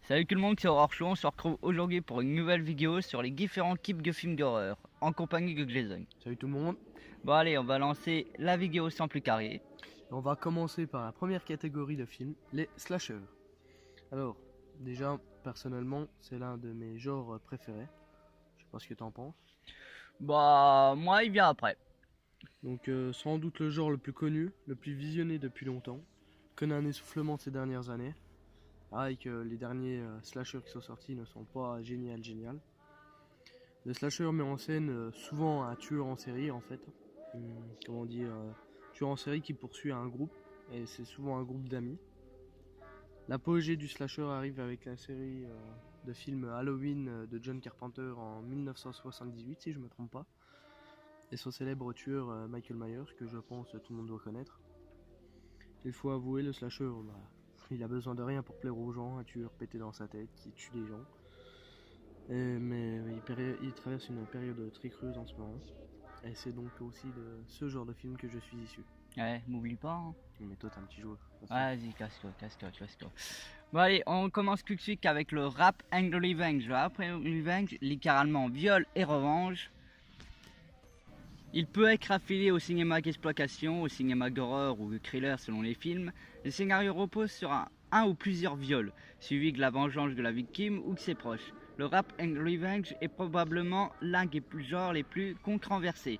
Salut tout le monde, c'est Aurore Show. On se retrouve aujourd'hui pour une nouvelle vidéo sur les différents types de films d'horreur en compagnie de Jason. Salut tout le monde. Bon allez, on va lancer la vidéo sans plus carré. On va commencer par la première catégorie de films, les slashers. Alors, déjà, personnellement, c'est l'un de mes genres préférés. Je sais pas ce que t'en penses. Bah moi il vient après. Donc, sans doute le genre le plus connu, le plus visionné depuis longtemps. Connaît un essoufflement ces dernières années. Ah, et que les derniers slashers qui sont sortis ne sont pas génial. Le slasher met en scène souvent un tueur en série en fait. Comment dire, tueur en série qui poursuit un groupe, et c'est souvent un groupe d'amis. L'apogée du slasher arrive avec la série de films Halloween de John Carpenter en 1978 si je me trompe pas. Et son célèbre tueur Michael Myers, que je pense tout le monde doit connaître. Il faut avouer, le slasher, il a besoin de rien pour plaire aux gens, un tueur pété dans sa tête qui tue des gens. Mais il traverse une période très creuse en ce moment. Et c'est donc aussi de ce genre de film que je suis issu. Ouais, m'oublie pas. Hein. Mais toi t'es un petit joueur. Vas-y, casse-toi. Bon allez, on commence tout de suite avec le Rap and Revenge. Le Rap and Revenge, littéralement viol et revanche. Il peut être affilié au cinéma d'exploitation, au cinéma d'horreur ou de thriller selon les films. Le scénario repose sur un ou plusieurs viols, suivi de la vengeance de la victime ou de ses proches. Le Rap and Revenge est probablement l'un des genres les plus controversés,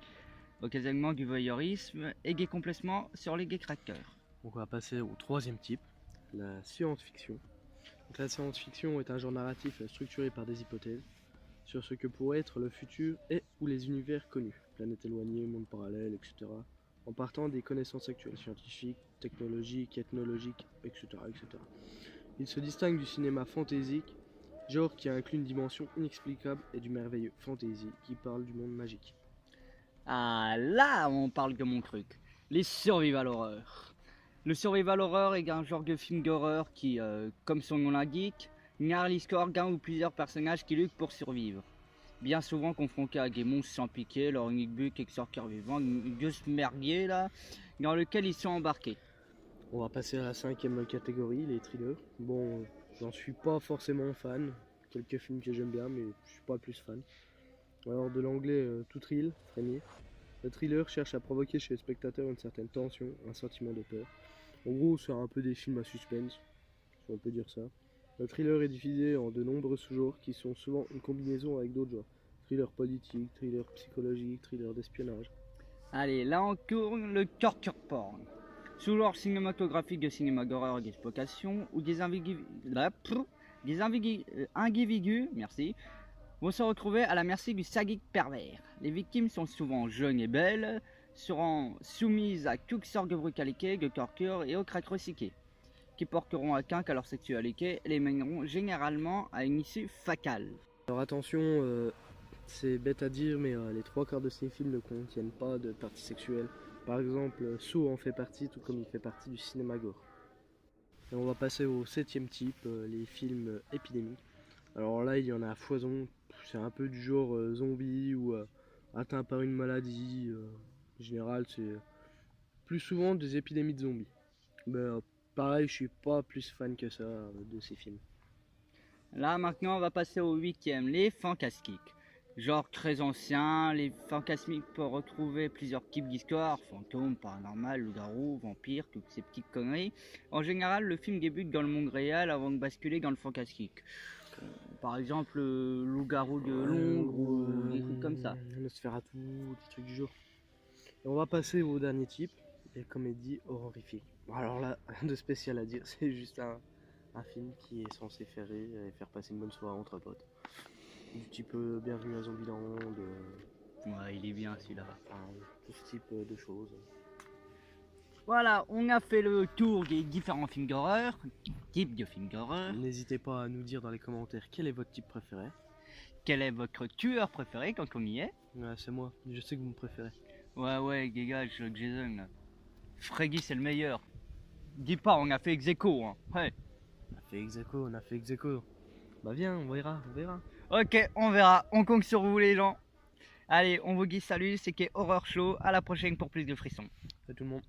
occasionnellement du voyeurisme et des complètement sur les gay crackers. Donc on va passer au troisième type, la science-fiction. Donc la science-fiction est un genre narratif structuré par des hypothèses sur ce que pourrait être le futur et ou les univers connus, planètes éloignées, mondes parallèles, etc. En partant des connaissances actuelles scientifiques, technologiques, ethnologiques, etc. Il se distingue du cinéma fantaisique, genre qui inclut une dimension inexplicable et du merveilleux fantasy qui parle du monde magique. Ah là, on parle de mon truc, les survival horror. Le survival horror est un genre de film d'horreur qui, comme son nom l'indique, narre l'histoire d'un ou plusieurs personnages qui luttent pour survivre. Bien souvent confrontés à des monstres sans piquer, leur unique but est de sortir vivant de ce merdier là, dans lequel ils sont embarqués. On va passer à la cinquième catégorie, les thrillers. Bon, j'en suis pas forcément fan. Quelques films que j'aime bien, mais je suis pas le plus fan. Alors de l'anglais to thrill, frémir. Le thriller cherche à provoquer chez le spectateur une certaine tension, un sentiment de peur. En gros, c'est un peu des films à suspense, si on peut dire ça. Le thriller est divisé en de nombreux sous-genres qui sont souvent une combinaison avec d'autres genres. Thriller politique, thriller psychologique, thriller d'espionnage. Allez, là on tourne le torture porn. Sous-genre cinématographique de cinéma d'horreur et d'exploitation, où des individus, merci, vont se retrouver à la merci du sadique pervers. Les victimes sont souvent jeunes et belles, seront soumises à toutes sortes de brutalités, de tortures et autres atrocités, qui porteront atteinte à leur sexualité et les mèneront généralement à une issue fatale. Alors attention, c'est bête à dire, mais les trois quarts de ces films ne contiennent pas de parties sexuelles. Par exemple, Saw en fait partie, tout comme il fait partie du cinéma gore. Et on va passer au septième type, les films épidémiques. Alors là, il y en a à foison. C'est un peu du genre zombie ou atteint par une maladie. En général, c'est plus souvent des épidémies de zombies. Mais pareil, je suis pas plus fan que ça de ces films. Là maintenant on va passer au huitième, les fantastiques. Genre très ancien, les fantasmiques peuvent retrouver plusieurs types d'histoires, fantômes, paranormal, loup-garou, vampires, toutes ces petites conneries. En général, le film débute dans le monde réel avant de basculer dans le fantastique. Par exemple, loup-garou de Londres ou des trucs comme ça. Nosferatu, des trucs du genre. Et on va passer au dernier type, les comédies horrifiques. Bon, alors là, rien de spécial à dire, c'est juste un film qui est censé faire rire et faire passer une bonne soirée entre potes. Du type Bienvenue à Zombieland, Ouais, il est bien celui-là. tout ce type de choses. Voilà, on a fait le tour des différents films d'horreur, types de films d'horreur. N'hésitez pas à nous dire dans les commentaires quel est votre type préféré. Quel est votre tueur préféré quand on y est? Ouais, c'est moi, je sais que vous me préférez. Ouais, dégage, Jason là. Freddy c'est le meilleur. Dis pas, on a fait ex aequo, hein. Ouais. On a fait ex aequo. Bah viens, on verra. Ok, on verra, on compte sur vous les gens. Allez, on vous dit salut, c'était Horror Show, à la prochaine pour plus de frissons. Salut tout le monde.